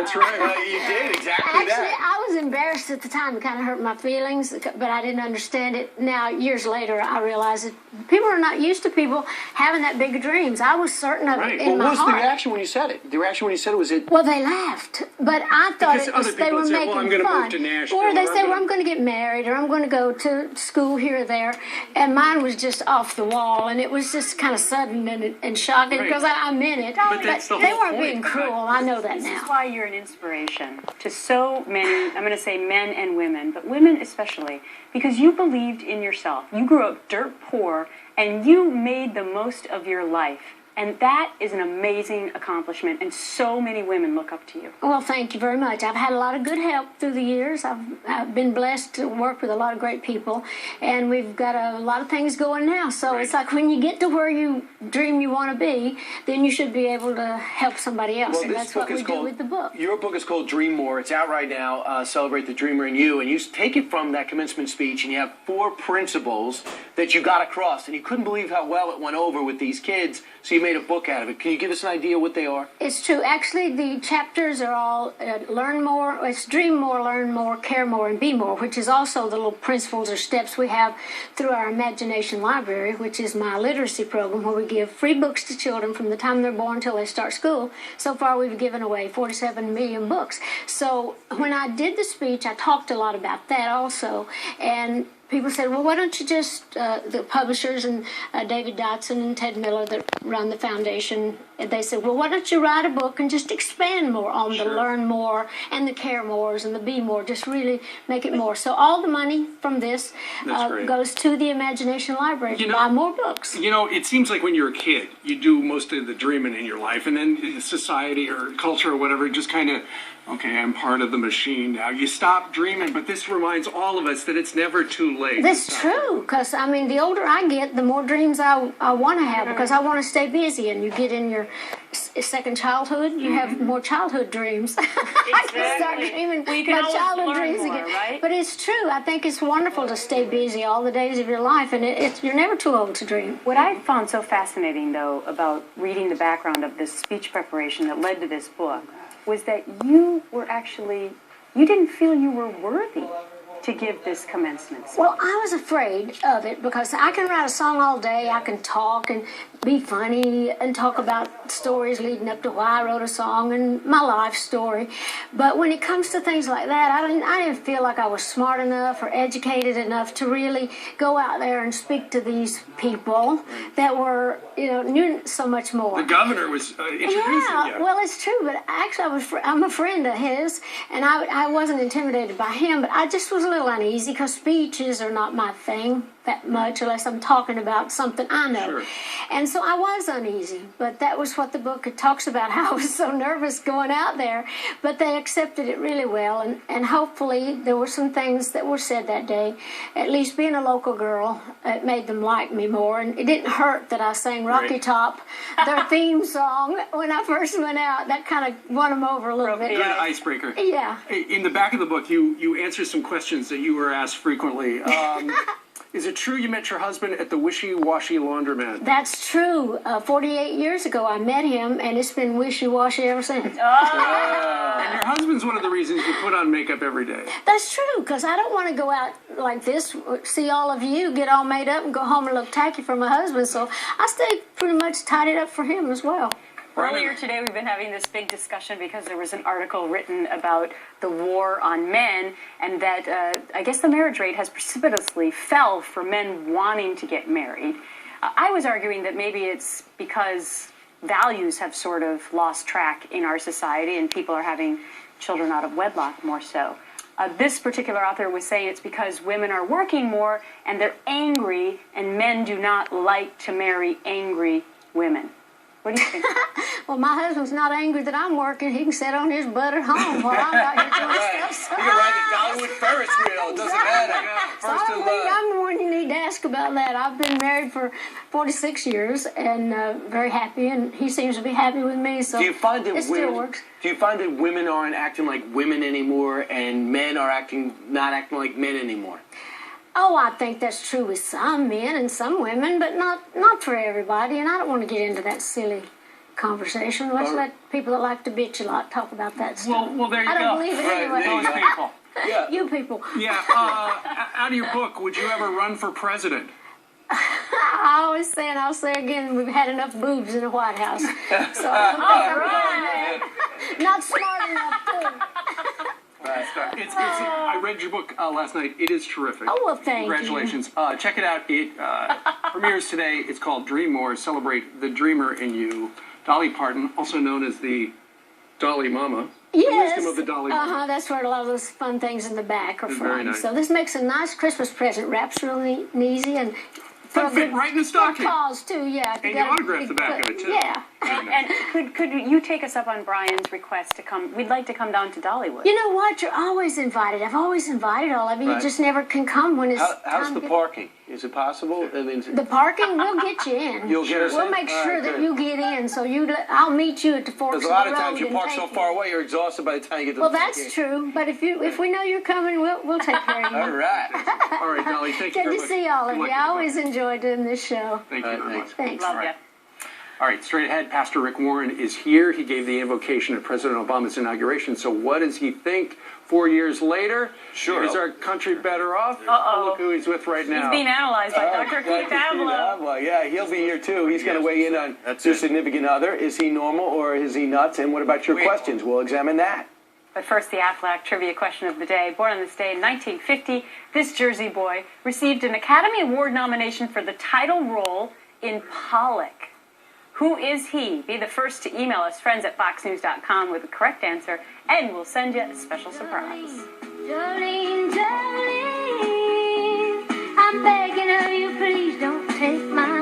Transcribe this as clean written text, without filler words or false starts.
That's right. You did exactly Actually, that. I was embarrassed at the time. It kind of hurt my feelings, but I didn't understand it. Now, years later, I realized that people are not used to people having that big of dreams. I was certain of it in my What was heart. the reaction when you said it? The reaction when you said it, was it? Well, they laughed, but I thought Because it was other they people were would say, making well, I'm going to fun. move to Nashville. Or they or say, I'm well, I'm going to get married, or I'm going to go to school here or there. And mine was just off the wall, and it was just kind of sudden and shocking Right. because I meant it. But that's the they whole weren't point. being cruel. I know that This now. is why you're an inspiration to so many, I'm going to say men and women, but women especially, because you believed in yourself. You grew up dirt poor, and you made the most of your life. And that is an amazing accomplishment, and so many women look up to you. Well, thank you very much. I've had a lot of good help through the years. I've been blessed to work with a lot of great people, and we've got a lot of things going now. So it's like when you get to where you dream you want to be, then you should be able to help somebody else, Well, and this that's book what we is do called, with the book. Your book is called Dream More. It's out right now. Celebrate the Dreamer in You. And you take it from that commencement speech, and you have 4 principles that you got across. And you couldn't believe how well it went over with these kids, so you made a book out of it. Can you give us an idea what they are? It's true. Actually, the chapters are all learn more, it's dream more, learn more, care more, and be more, which is also the little principles or steps we have through our Imagination Library, which is my literacy program where we give free books to children from the time they're born until they start school. So far, we've given away 47 million books. So when I did the speech, I talked a lot about that also. And people said, well, why don't you just, the publishers and David Dotson and Ted Miller that run the foundation, they said, well, why don't you write a book and just expand more on the learn more and the care mores and the be more, just really make it more. So all the money from this goes to the Imagination Library to buy more books. You know, it seems like when you're a kid, you do most of the dreaming in your life, and then society or culture or whatever just kind of, okay, I'm part of the machine now. You stop dreaming, but this reminds all of us that it's never too late. That's true, because, I mean, the older I get, the more dreams I want to have, because I want to stay busy, and you get in your second childhood, you have more childhood dreams. I can start dreaming my childhood dreams again. Right? But it's true. I think it's wonderful to stay busy all the days of your life, and you're never too old to dream. What I found so fascinating, though, about reading the background of this speech preparation that led to this book was that you didn't feel you were worthy to give this commencement speech. Well, I was afraid of it because I can write a song all day, I can talk and be funny and talk about stories leading up to why I wrote a song and my life story. But when it comes to things like that, I didn't feel like I was smart enough or educated enough to really go out there and speak to these people that were, knew so much more. The governor was introducing you. Well, it's true, but actually I'm a friend of his, and I wasn't intimidated by him, but I just was a little uneasy because speeches are not my thing that much unless I'm talking about something I know. Sure. And so I was uneasy, but that was what the book talks about, how I was so nervous going out there. But they accepted it really well, and hopefully there were some things that were said that day. At least being a local girl, it made them like me more, and it didn't hurt that I sang Rocky Top, their theme song, when I first went out. That kind of won them over a little bit. Good icebreaker. Yeah. In the back of the book, you answer some questions that you were asked frequently. Is it true you met your husband at the wishy-washy laundromat? That's true. 48 years ago, I met him, and it's been wishy-washy ever since. And your husband's one of the reasons you put on makeup every day. That's true, because I don't want to go out like this, see all of you get all made up and go home and look tacky for my husband, so I stay pretty much tidied up for him as well. Earlier today, we've been having this big discussion because there was an article written about the war on men, and that I guess the marriage rate has precipitously fell for men wanting to get married. I was arguing that maybe it's because values have sort of lost track in our society and people are having children out of wedlock more so. This particular author was saying it's because women are working more and they're angry, and men do not like to marry angry women. What do you think? Well, my husband's not angry that I'm working. He can sit on his butt at home while I'm out here doing stuff. So. You can ride the Dollywood Ferris wheel. It doesn't matter. So I First in don't think love. I'm the one you need to ask about that. I've been married for 46 years and very happy, and he seems to be happy with me. So Do you find that it still works. Do you find that women aren't acting like women anymore, and men are not acting like men anymore? Oh, I think that's true with some men and some women, but not for everybody, and I don't want to get into that silly conversation. Let's let people that like to bitch a lot talk about that stuff. Well, there you I go. don't believe it Right, anyway. there you Those go. people. Yeah. You people. Yeah. Out of your book, would you ever run for president? I always say, and I'll say again, we've had enough boobs in the White House. So I don't think I'm going there. Not smart enough, too. I read your book last night. It is terrific. Oh, well, thank you. Congratulations. Check it out. It premieres today. It's called Dream More. Celebrate the dreamer in you. Dolly Parton, also known as the Dolly Mama. Yes. The wisdom of the Dolly Mama. That's where a lot of those fun things in the back are It's from. very nice. So this makes a nice Christmas present. Wraps really easy and for a Fit good right in the stocking. cause too. Yeah. And you autographed the back of it, too. Yeah. And could you take us up on Brian's request to come? We'd like to come down to Dollywood. You know what? You're always invited. I've always invited all of you. Right. You just never can come when it's How's time the to- parking? Is it possible? I mean, The parking, we'll get you in. You'll get us We'll in? make All sure right, that good. you get in. So I'll meet you at the forks because of a lot the of road times you and park take so you. far away, you're exhausted by the time you get to Well, the that's true. But if we know you're coming, we'll take care of you. All right. All right, Dolly, thank you Good very to much. see all of Good you. luck I with always enjoy doing this show. it. Thank you very much. Thanks. Love All you. right. All right, straight ahead, Pastor Rick Warren is here. He gave the invocation at President Obama's inauguration. So what does he think 4 years later? Sure. Is our country better off? Uh-oh. Look who he's with right now. He's being analyzed by Dr. Keith Avalo. Well, yeah, he'll be here too. He's going to weigh in on That's your it. significant other. Is he normal or is he nuts? And what about your Wait. questions? We'll examine that. But first, the Aflac trivia question of the day. Born on this day in 1950, this Jersey boy received an Academy Award nomination for the title role in Pollock. Who is he? Be the first to email us, friends@foxnews.com, with the correct answer, and we'll send you a special surprise. Jolene, Jolene, I'm begging of you, please don't take my